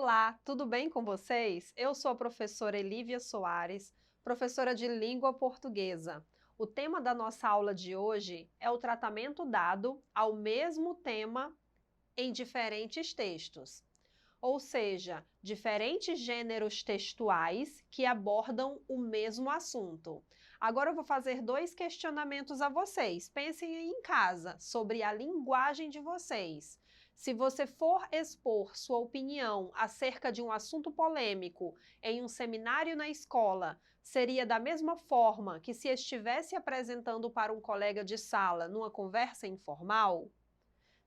Olá, tudo bem com vocês? Eu sou a professora Elívia Soares, professora de língua portuguesa. O tema da nossa aula de hoje é o tratamento dado ao mesmo tema em diferentes textos, ou seja, diferentes gêneros textuais que abordam o mesmo assunto. Agora eu vou fazer dois questionamentos a vocês. Pensem aí em casa sobre a linguagem de vocês. Se você for expor sua opinião acerca de um assunto polêmico em um seminário na escola, seria da mesma forma que se estivesse apresentando para um colega de sala numa conversa informal?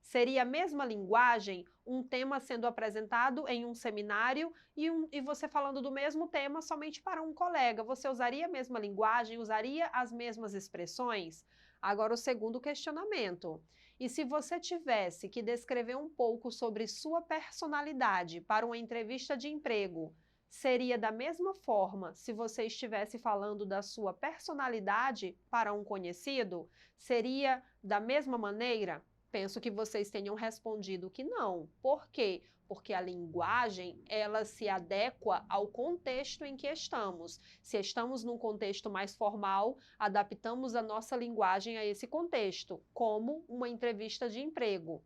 Seria a mesma linguagem, um tema sendo apresentado em um seminário e você falando do mesmo tema somente para um colega. Você usaria a mesma linguagem, usaria as mesmas expressões? Agora, o segundo questionamento. E se você tivesse que descrever um pouco sobre sua personalidade para uma entrevista de emprego, seria da mesma forma se você estivesse falando da sua personalidade para um conhecido? Seria da mesma maneira? Penso que vocês tenham respondido que não. Por quê? Porque a linguagem, ela se adequa ao contexto em que estamos. Se estamos num contexto mais formal, adaptamos a nossa linguagem a esse contexto, como uma entrevista de emprego.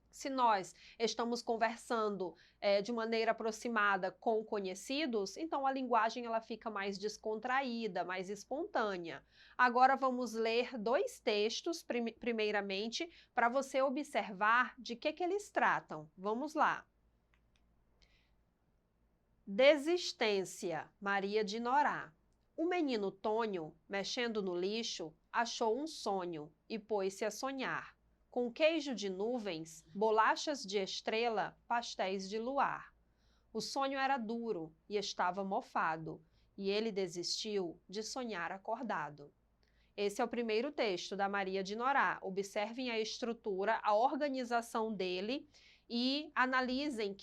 Se nós estamos conversando de maneira aproximada com conhecidos, então a linguagem ela fica mais descontraída, mais espontânea. Agora vamos ler dois textos, primeiramente, para você observar de que eles tratam. Vamos lá. Desistência, Maria de Norá. O menino Tônio, mexendo no lixo, achou um sonho e pôs-se a sonhar. Com queijo de nuvens, bolachas de estrela, pastéis de luar. O sonho era duro e estava mofado, e ele desistiu de sonhar acordado. Esse é o primeiro texto da Maria de Norá. Observem a estrutura, a organização dele e analisem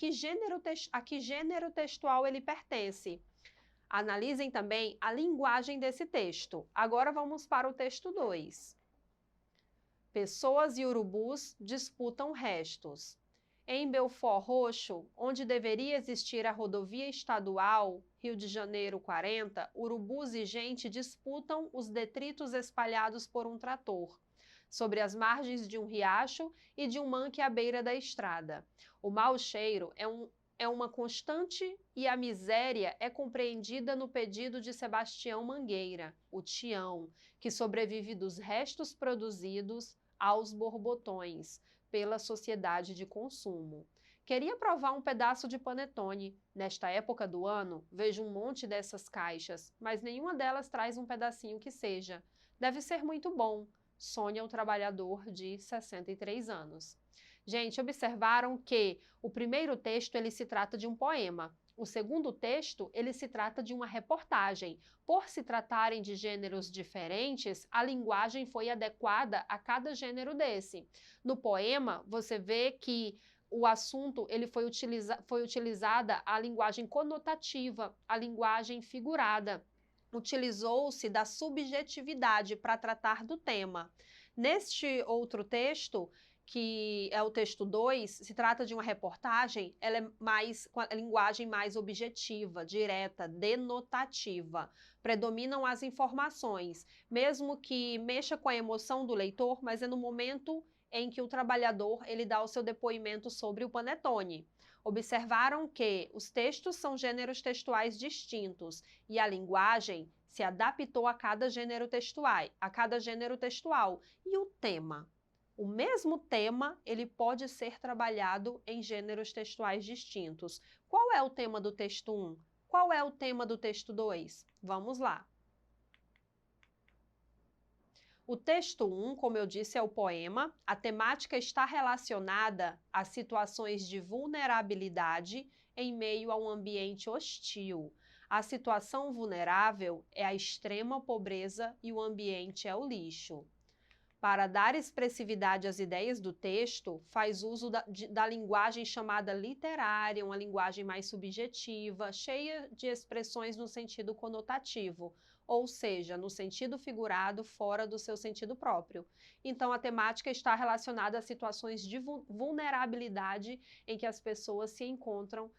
a que gênero textual ele pertence. Analisem também a linguagem desse texto. Agora vamos para o texto 2. Pessoas e urubus disputam restos. Em Belford Roxo, onde deveria existir a rodovia estadual Rio de Janeiro 40, urubus e gente disputam os detritos espalhados por um trator, sobre as margens de um riacho e de um mangue à beira da estrada. O mau cheiro é uma constante e a miséria é compreendida no pedido de Sebastião Mangueira, o Tião, que sobrevive dos restos produzidos aos borbotões pela sociedade de consumo. Queria provar um pedaço de panetone. Nesta época do ano, vejo um monte dessas caixas, mas nenhuma delas traz um pedacinho que seja. Deve ser muito bom, sonha o trabalhador de 63 anos. Gente, observaram que o primeiro texto ele se trata de um poema. O segundo texto, ele se trata de uma reportagem. Por se tratarem de gêneros diferentes, a linguagem foi adequada a cada gênero desse. No poema, você vê que o assunto ele foi utilizada a linguagem conotativa, a linguagem figurada. Utilizou-se da subjetividade para tratar do tema. Neste outro texto, que é o texto 2, se trata de uma reportagem, ela é com a linguagem mais objetiva, direta, denotativa. Predominam as informações, mesmo que mexa com a emoção do leitor, mas é no momento em que o trabalhador ele dá o seu depoimento sobre o panetone. Observaram que os textos são gêneros textuais distintos e a linguagem se adaptou a cada gênero textual. E o tema? O mesmo tema, ele pode ser trabalhado em gêneros textuais distintos. Qual é o tema do texto 1? Qual é o tema do texto 2? Vamos lá. O texto 1, como eu disse, é o poema. A temática está relacionada a situações de vulnerabilidade em meio a um ambiente hostil. A situação vulnerável é a extrema pobreza e o ambiente é o lixo. Para dar expressividade às ideias do texto, faz uso da linguagem chamada literária, uma linguagem mais subjetiva, cheia de expressões no sentido conotativo. ou seja, no sentido figurado, fora do seu sentido próprio. Então, a temática está relacionada a situações de vulnerabilidade em que as pessoas se encontram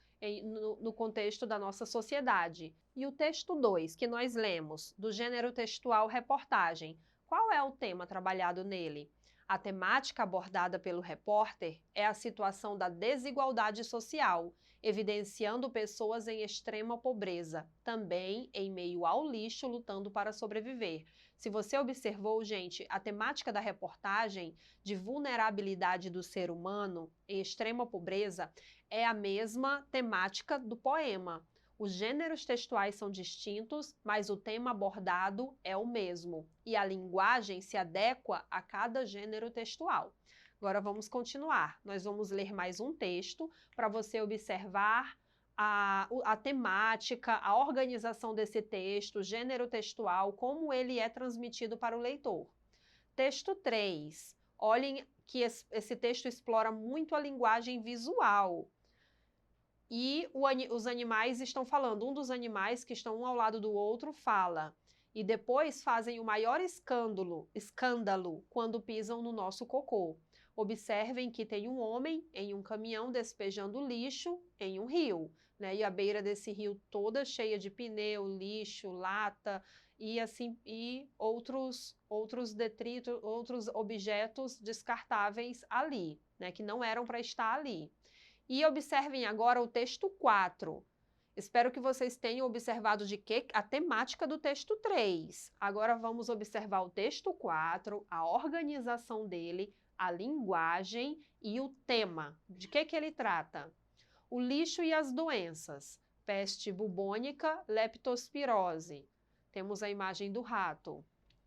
no contexto da nossa sociedade. E o texto 2, que nós lemos, do gênero textual reportagem, qual é o tema trabalhado nele? A temática abordada pelo repórter é a situação da desigualdade social, evidenciando pessoas em extrema pobreza, também em meio ao lixo, lutando para sobreviver. Se você observou, gente, a temática da reportagem de vulnerabilidade do ser humano em extrema pobreza é a mesma temática do poema. Os gêneros textuais são distintos, mas o tema abordado é o mesmo, e a linguagem se adequa a cada gênero textual. Agora vamos continuar. Nós vamos ler mais um texto para você observar a temática, a organização desse texto, gênero textual, como ele é transmitido para o leitor. Texto 3. Olhem que esse texto explora muito a linguagem visual. E os animais estão falando, um dos animais que estão um ao lado do outro fala, e depois fazem o maior escândalo quando pisam no nosso cocô. Observem que tem um homem em um caminhão despejando lixo em um rio, né? E a beira desse rio toda cheia de pneu, lixo, lata e outros detritos, outros objetos descartáveis ali, né? Que não eram para estar ali. E observem agora o texto 4. Espero que vocês tenham observado a temática do texto 3. Agora vamos observar o texto 4, a organização dele, a linguagem e o tema. De que ele trata? O lixo e as doenças. Peste bubônica, leptospirose. Temos a imagem do rato.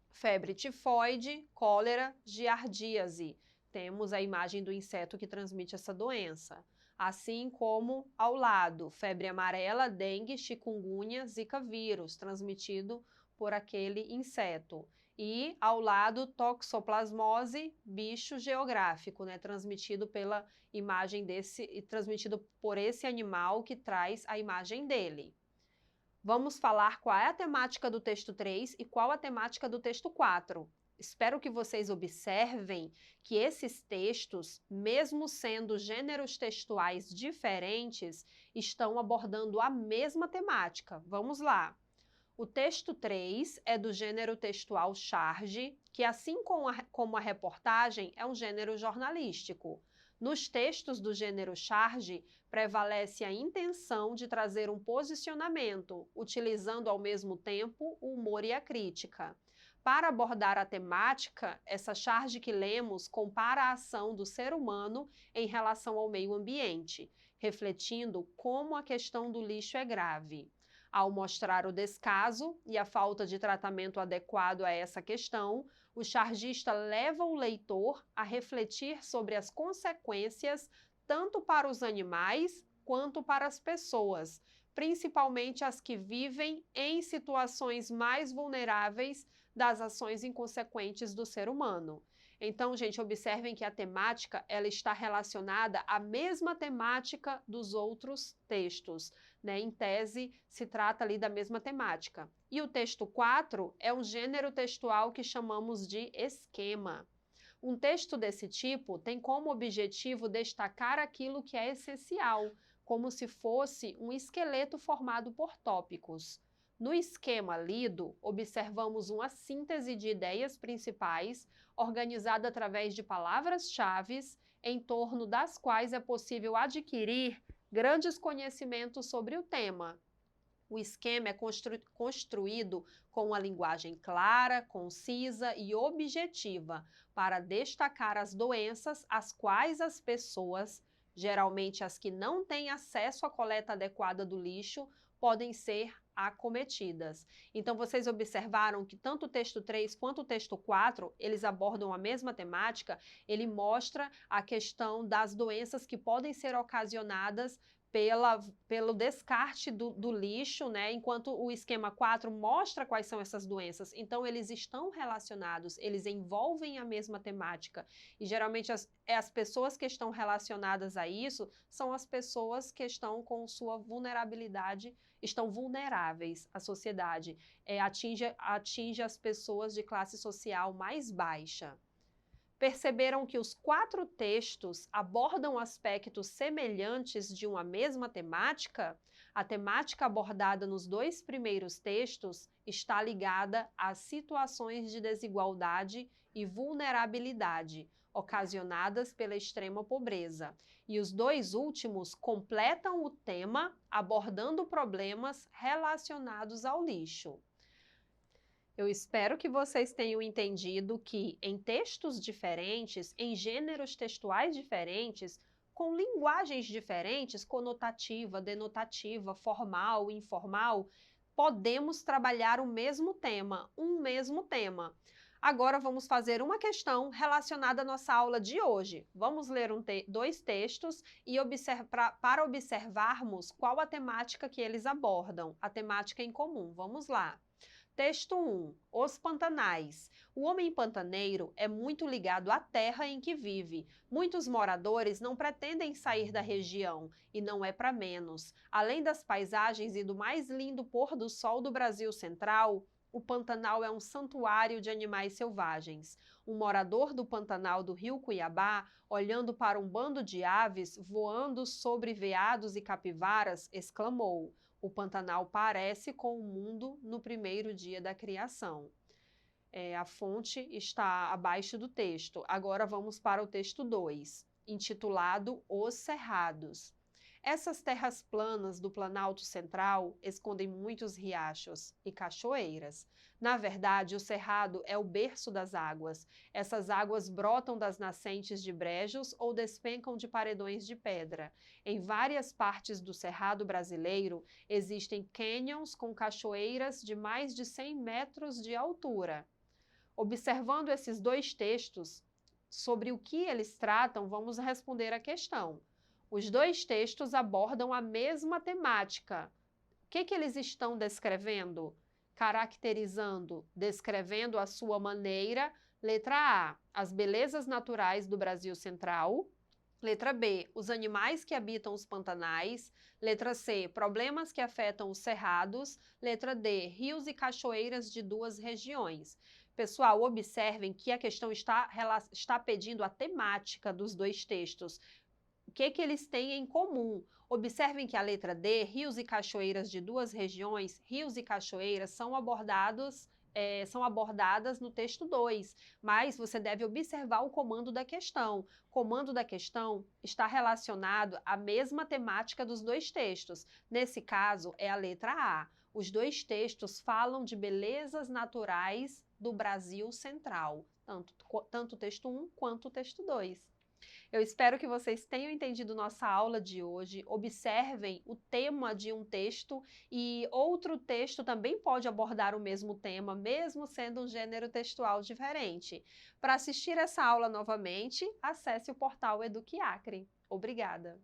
Febre tifoide, cólera, giardíase. Temos a imagem do inseto que transmite essa doença. Assim como ao lado, febre amarela, dengue, chikungunya, zika vírus, transmitido por aquele inseto. E ao lado, toxoplasmose, bicho geográfico, né, transmitido pela imagem transmitido por esse animal que traz a imagem dele. Vamos falar qual é a temática do texto 3 e qual a temática do texto 4. Espero que vocês observem que esses textos, mesmo sendo gêneros textuais diferentes, estão abordando a mesma temática. Vamos lá. O texto 3 é do gênero textual charge, que assim como a reportagem, é um gênero jornalístico. Nos textos do gênero charge, prevalece a intenção de trazer um posicionamento, utilizando ao mesmo tempo o humor e a crítica. Para abordar a temática, essa charge que lemos compara a ação do ser humano em relação ao meio ambiente, refletindo como a questão do lixo é grave. Ao mostrar o descaso e a falta de tratamento adequado a essa questão, o chargista leva o leitor a refletir sobre as consequências tanto para os animais quanto para as pessoas, principalmente as que vivem em situações mais vulneráveis das ações inconsequentes do ser humano. Então, gente, observem que a temática ela está relacionada à mesma temática dos outros textos, né? Em tese, se trata ali da mesma temática. E o texto 4 é um gênero textual que chamamos de esquema. Um texto desse tipo tem como objetivo destacar aquilo que é essencial, como se fosse um esqueleto formado por tópicos. No esquema lido, observamos uma síntese de ideias principais, organizada através de palavras-chave, em torno das quais é possível adquirir grandes conhecimentos sobre o tema. O esquema é construído com uma linguagem clara, concisa e objetiva para destacar as doenças às quais as pessoas, geralmente as que não têm acesso à coleta adequada do lixo, podem ser acometidas. Então, vocês observaram que tanto o texto 3 quanto o texto 4, eles abordam a mesma temática, ele mostra a questão das doenças que podem ser ocasionadas pelo descarte do lixo, né? Enquanto o esquema 4 mostra quais são essas doenças. Então, eles estão relacionados, eles envolvem a mesma temática. E, geralmente, as pessoas que estão relacionadas a isso são as pessoas que estão com sua vulnerabilidade, estão vulneráveis à sociedade. Atinge as pessoas de classe social mais baixa. Perceberam que os 4 textos abordam aspectos semelhantes de uma mesma temática? A temática abordada nos 2 primeiros textos está ligada às situações de desigualdade e vulnerabilidade ocasionadas pela extrema pobreza. E os 2 últimos completam o tema abordando problemas relacionados ao lixo. Eu espero que vocês tenham entendido que, em textos diferentes, em gêneros textuais diferentes, com linguagens diferentes, conotativa, denotativa, formal, informal, podemos trabalhar o mesmo tema, um mesmo tema. Agora vamos fazer uma questão relacionada à nossa aula de hoje. Vamos ler 2 textos e para observarmos qual a temática que eles abordam, a temática em comum. Vamos lá. Texto 1. Os Pantanais. O homem pantaneiro é muito ligado à terra em que vive. Muitos moradores não pretendem sair da região, e não é para menos. Além das paisagens e do mais lindo pôr do sol do Brasil Central, o Pantanal é um santuário de animais selvagens. Um morador do Pantanal do Rio Cuiabá, olhando para um bando de aves voando sobre veados e capivaras, exclamou: "O Pantanal parece com o mundo no primeiro dia da criação." A fonte está abaixo do texto. Agora vamos para o texto 2, intitulado Os Cerrados. Essas terras planas do Planalto Central escondem muitos riachos e cachoeiras. Na verdade, o Cerrado é o berço das águas. Essas águas brotam das nascentes de brejos ou despencam de paredões de pedra. Em várias partes do Cerrado brasileiro, existem cânions com cachoeiras de mais de 100 metros de altura. Observando esses 2 textos, sobre o que eles tratam, vamos responder a questão. Os 2 textos abordam a mesma temática. O que eles estão descrevendo? Caracterizando, descrevendo a sua maneira. Letra A, as belezas naturais do Brasil Central. Letra B, os animais que habitam os pantanais. Letra C, problemas que afetam os cerrados. Letra D, rios e cachoeiras de 2 regiões. Pessoal, observem que a questão está pedindo a temática dos 2 textos. O que eles têm em comum? Observem que a letra D, rios e cachoeiras de 2 regiões, rios e cachoeiras são abordadas no texto 2, mas você deve observar o comando da questão. O comando da questão está relacionado à mesma temática dos 2 textos. Nesse caso, é a letra A. Os 2 textos falam de belezas naturais do Brasil Central, tanto o texto 1 quanto o texto 2. Eu espero que vocês tenham entendido nossa aula de hoje. Observem o tema de um texto e outro texto também pode abordar o mesmo tema, mesmo sendo um gênero textual diferente. Para assistir essa aula novamente, acesse o portal Eduque Acre. Obrigada!